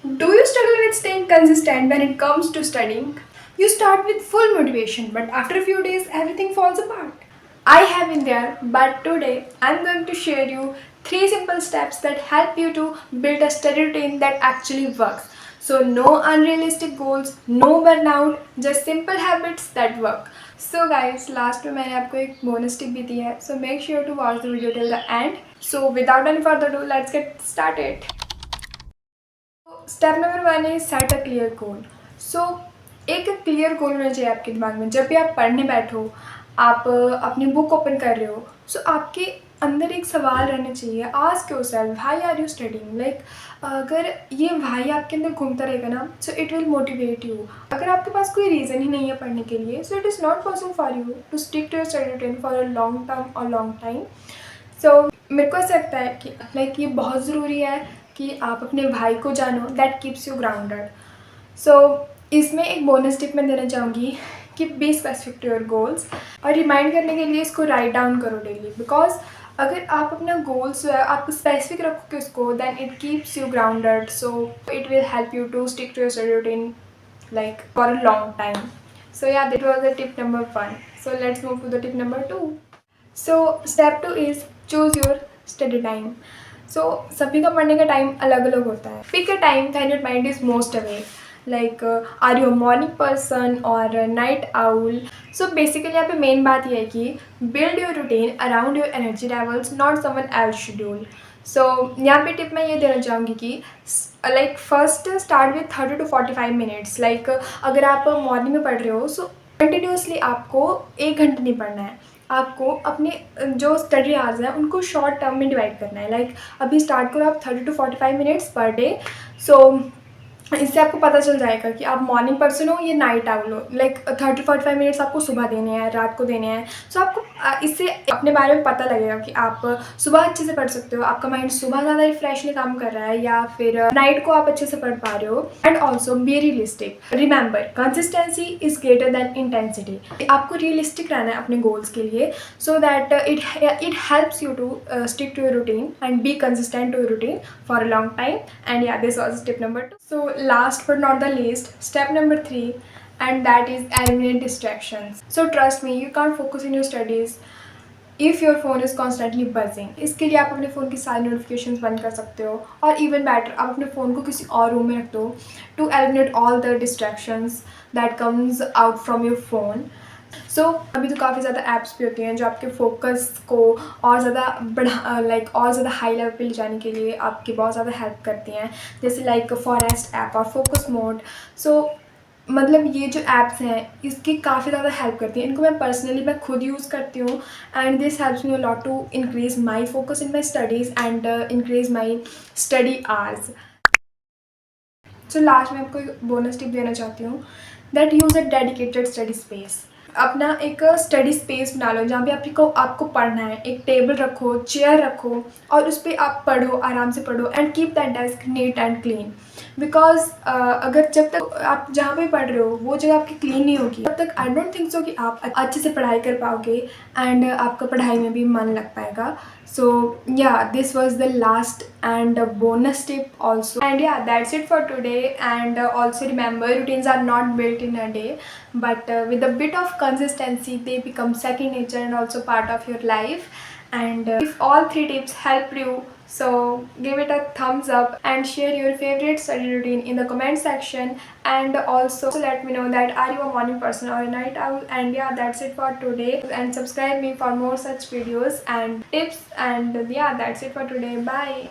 Do you struggle with staying consistent when it comes to studying? You start with full motivation, but after a few days, everything falls apart. I have been there, but today I'm going to share you three simple steps that help you to build a steady routine that actually works. So, no unrealistic goals, no burnout, just simple habits that work. So guys, last में मैंने आपको एक bonus tip भी दी है. So make sure to watch the video till the end. So without any further ado, let's get started. Step number 1 is set a clear goal. So एक clear गोल होना चाहिए आपके दिमाग में. जब भी आप पढ़ने बैठो, आप अपनी बुक ओपन कर रहे हो, सो आपके अंदर एक सवाल रहना चाहिए. Ask yourself why are you studying. Like अगर ये व्हाई आपके अंदर घूमता रहेगा ना, so it will motivate you. अगर आपके पास कोई रीज़न ही नहीं है पढ़ने के लिए, so it is not possible for you to stick to your study routine for a long term और लॉन्ग टाइम. सो मेरे को ऐसा लगता है कि लाइक ये बहुत ज़रूरी है कि आप अपने भाई को जानो. That keeps you grounded. So इसमें एक बोनस टिप मैं देना चाहूँगी कि be specific to your goals. और रिमाइंड करने के लिए इसको राइट डाउन करो डेली. बिकॉज अगर आप अपना गोल्स जो है आप स्पेसिफिक रखोगे उसको, then it keeps you grounded. So it will help you to stick to your study routine like for a long time. So yeah, that was the tip number 1. So let's move to the tip number 2. So step 2 is choose your study time. So सभी का पढ़ने का time अलग अलग होता है. Pick a time when your mind is most awake. Like are you a morning person or a night owl? So basically यहाँ पे मेन बात ये है कि build your routine around your energy levels, not someone else schedule. सो यहाँ पे tip मैं ये देना चाहूँगी कि like first start with 30 to 45 minutes. Like अगर आप मॉर्निंग में पढ़ रहे हो, सो कंटिन्यूसली आपको 1 घंटा नहीं पढ़ना है. आपको अपने जो स्टडी आवर्स हैं उनको शॉर्ट टर्म में डिवाइड करना है. लाइक अभी स्टार्ट करो आप 30 to 45 मिनट्स पर डे. सो इससे आपको पता चल जाएगा कि आप मॉर्निंग पर्सन हो या नाइट आउल हो. लाइक 30-45 मिनट्स आपको सुबह देने हैं, रात को देने हैं. सो आपको इससे अपने बारे में पता लगेगा कि आप सुबह अच्छे से पढ़ सकते हो, आपका माइंड सुबह ज़्यादा रिफ्रेशली काम कर रहा है या फिर नाइट को आप अच्छे से पढ़ पा रहे हो. And also be realistic. Remember, consistency is greater than intensity. आपको रियलिस्टिक रहना है अपने गोल्स के लिए, so that it helps you to stick to your routine and be consistent to your routine for a long time. And yeah this was step number 2. So last but not the least, step number 3, and that is eliminate distractions. So trust me, you can't focus in your studies if your phone is constantly buzzing. इसके लिए आप अपने phone की सारी notifications बंद कर सकते हो, और इवन बेटर आप अपने फ़ोन को किसी और रूम में रख दो to eliminate all the distractions that comes out from your phone. So अभी तो काफ़ी ज़्यादा ऐप्स भी होती हैं जो आपके फोकस को और ज़्यादा और ज़्यादा हाई लेवल पे ले जाने के लिए आपकी बहुत ज़्यादा हेल्प करती हैं. जैसे लाइक फॉरेस्ट ऐप और फोकस मोड. सो मतलब ये जो ऐप्स हैं इसकी काफ़ी ज़्यादा हेल्प करती हैं. इनको मैं खुद यूज़ करती हूँ, and this helps me a lot to increase my focus in my studies and increase my study hours. सो लास्ट में आपको एक बोनस टिप देना चाहती हूँ. That use a dedicated study space. अपना एक स्टडी स्पेस बना लो जहाँ पे आपको पढ़ना है. एक टेबल रखो, चेयर रखो, और उस पर आप पढ़ो, आराम से पढ़ो. And keep that desk neat and clean. Because अगर जब तक आप जहाँ पे पढ़ रहे हो वो जगह आपकी क्लीन नहीं होगी, तब तक आई डोंट थिंक सो कि आप अच्छे से पढ़ाई कर पाओगे एंड आपका पढ़ाई में भी मन लग पाएगा. So yeah, this was the last and bonus tip also. And yeah, that's it for today. And also remember, routines are not built in a day, but with a bit of consistency they become second nature and also part of your life. And if all three tips helped you, so give it a thumbs up and share your favorite study routine in the comment section. And also let me know that are you a morning person or a night owl. And yeah, that's it for today, and subscribe me for more such videos and tips. And yeah, that's it for today. Bye.